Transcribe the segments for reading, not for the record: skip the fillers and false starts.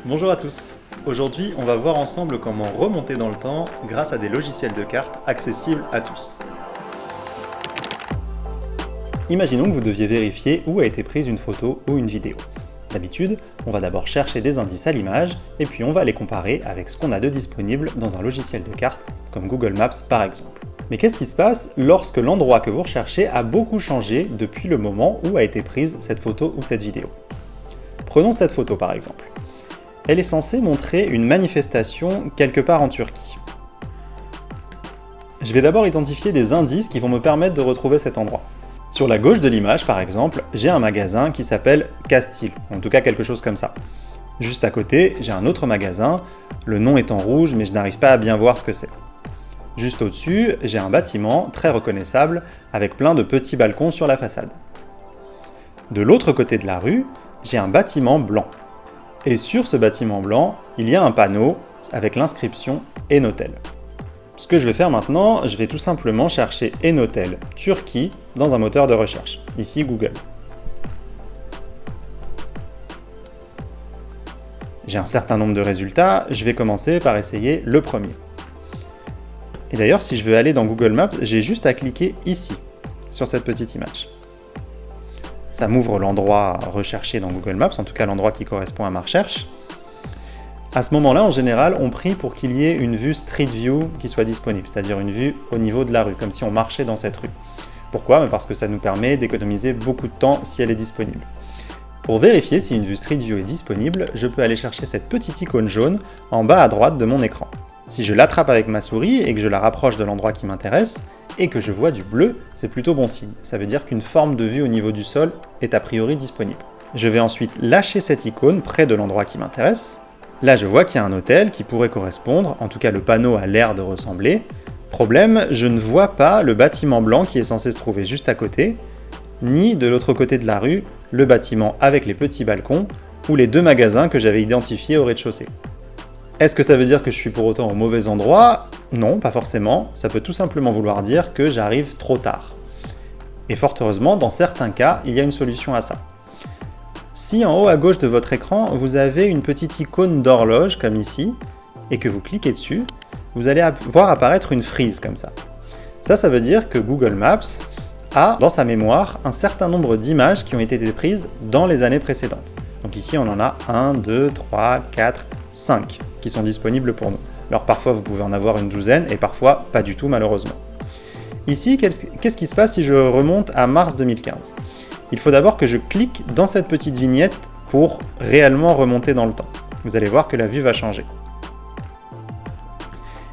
Bonjour à tous. Aujourd'hui, on va voir ensemble comment remonter dans le temps grâce à des logiciels de cartes accessibles à tous. Imaginons que vous deviez vérifier où a été prise une photo ou une vidéo. D'habitude, on va d'abord chercher des indices à l'image et puis on va les comparer avec ce qu'on a de disponible dans un logiciel de cartes comme Google Maps par exemple. Mais qu'est-ce qui se passe lorsque l'endroit que vous recherchez a beaucoup changé depuis le moment où a été prise cette photo ou cette vidéo? Prenons cette photo par exemple. Elle est censée montrer une manifestation quelque part en Turquie. Je vais d'abord identifier des indices qui vont me permettre de retrouver cet endroit. Sur la gauche de l'image, par exemple, j'ai un magasin qui s'appelle Castil, en tout cas quelque chose comme ça. Juste à côté, j'ai un autre magasin, le nom est en rouge mais je n'arrive pas à bien voir ce que c'est. Juste au-dessus, j'ai un bâtiment très reconnaissable avec plein de petits balcons sur la façade. De l'autre côté de la rue, j'ai un bâtiment blanc. Et sur ce bâtiment blanc, il y a un panneau avec l'inscription Enotel. Ce que je vais faire maintenant, je vais tout simplement chercher Enotel Turquie dans un moteur de recherche, ici Google. J'ai un certain nombre de résultats, je vais commencer par essayer le premier. Et d'ailleurs, si je veux aller dans Google Maps, j'ai juste à cliquer ici, sur cette petite image. Ça m'ouvre l'endroit recherché dans Google Maps, en tout cas l'endroit qui correspond à ma recherche. À ce moment-là, en général, on prie pour qu'il y ait une vue Street View qui soit disponible, c'est-à-dire une vue au niveau de la rue, comme si on marchait dans cette rue. Pourquoi? Parce que ça nous permet d'économiser beaucoup de temps si elle est disponible. Pour vérifier si une vue Street View est disponible, je peux aller chercher cette petite icône jaune en bas à droite de mon écran. Si je l'attrape avec ma souris et que je la rapproche de l'endroit qui m'intéresse, et que je vois du bleu, c'est plutôt bon signe. Ça veut dire qu'une forme de vue au niveau du sol est a priori disponible. Je vais ensuite lâcher cette icône près de l'endroit qui m'intéresse. Là, je vois qu'il y a un hôtel qui pourrait correspondre, en tout cas le panneau a l'air de ressembler. Problème, je ne vois pas le bâtiment blanc qui est censé se trouver juste à côté, ni de l'autre côté de la rue, le bâtiment avec les petits balcons, ou les deux magasins que j'avais identifiés au rez-de-chaussée. Est-ce que ça veut dire que je suis pour autant au mauvais endroit? Non, pas forcément, ça peut tout simplement vouloir dire que j'arrive trop tard. Et fort heureusement, dans certains cas, il y a une solution à ça. Si en haut à gauche de votre écran, vous avez une petite icône d'horloge, comme ici, et que vous cliquez dessus, vous allez voir apparaître une frise comme ça. Ça veut dire que Google Maps a dans sa mémoire un certain nombre d'images qui ont été prises dans les années précédentes. Donc ici, on en a 1, 2, 3, 4, 5 qui sont disponibles pour nous. Alors parfois, vous pouvez en avoir une douzaine et parfois pas du tout malheureusement. Ici, qu'est-ce qui se passe si je remonte à mars 2015? Il faut d'abord que je clique dans cette petite vignette pour réellement remonter dans le temps. Vous allez voir que la vue va changer.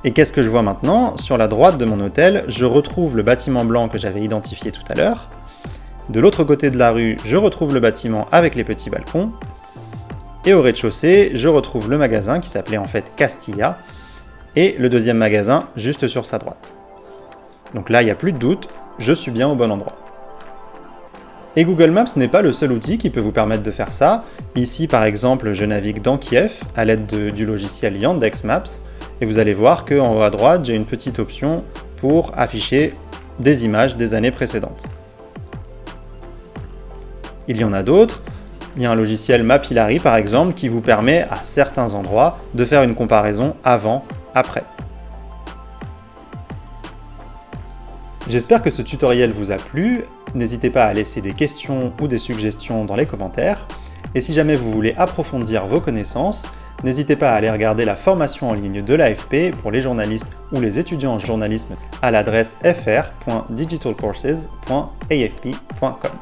Et qu'est-ce que je vois maintenant? Sur la droite de mon hôtel, je retrouve le bâtiment blanc que j'avais identifié tout à l'heure. De l'autre côté de la rue, je retrouve le bâtiment avec les petits balcons. Et au rez-de-chaussée, je retrouve le magasin qui s'appelait en fait Castilla et le deuxième magasin juste sur sa droite. Donc là, il n'y a plus de doute, je suis bien au bon endroit. Et Google Maps n'est pas le seul outil qui peut vous permettre de faire ça. Ici, par exemple, je navigue dans Kiev à l'aide du logiciel Yandex Maps et vous allez voir qu'en haut à droite, j'ai une petite option pour afficher des images des années précédentes. Il y en a d'autres. Il y a un logiciel Mapillary par exemple qui vous permet à certains endroits de faire une comparaison avant-après. J'espère que ce tutoriel vous a plu, n'hésitez pas à laisser des questions ou des suggestions dans les commentaires, et si jamais vous voulez approfondir vos connaissances, n'hésitez pas à aller regarder la formation en ligne de l'AFP pour les journalistes ou les étudiants en journalisme à l'adresse fr.digitalcourses.afp.com.